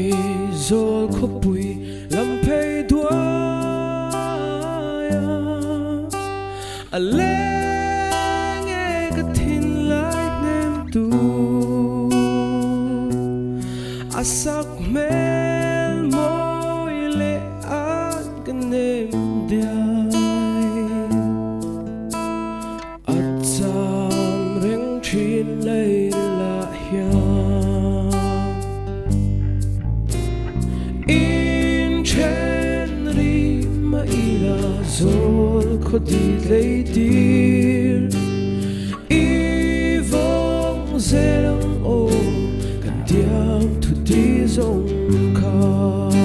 mây rồi khô bụi làm phê đua lên nghe cái tin lại nem tu sắc men môi lệ an cái nem đai cham reng chin lấy la hiang in chen ri ma ila zol kho di lấy dir i vong zerang o kan diam thu di zong kha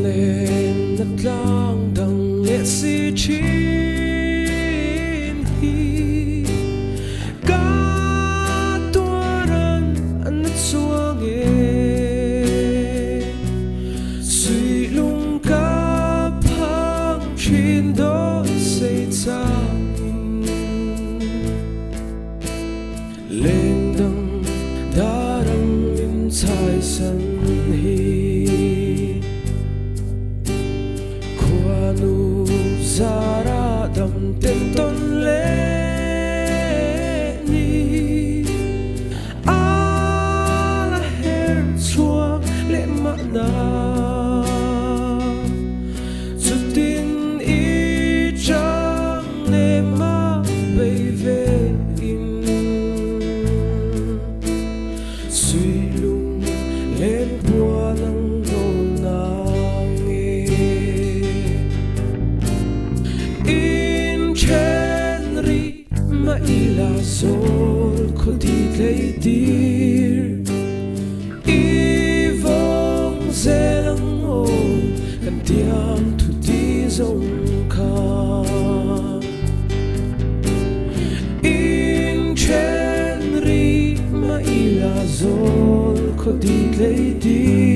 lên nát lang đằng lệ si chín hi cả tua ran anh xuống nghe suy lung cả phang chín đó say chang lên đằng đã đằng in sai sân hi nu zara dam ten ton le ni ala her chuak le ma na chutin i chang le ma bay về in suy lung lên bua nang no na chen ri ma ila zol kho di lấy dir i vong zelang o kan tiam thu di zong kha in chen ri ma ila zol kho di lấy dir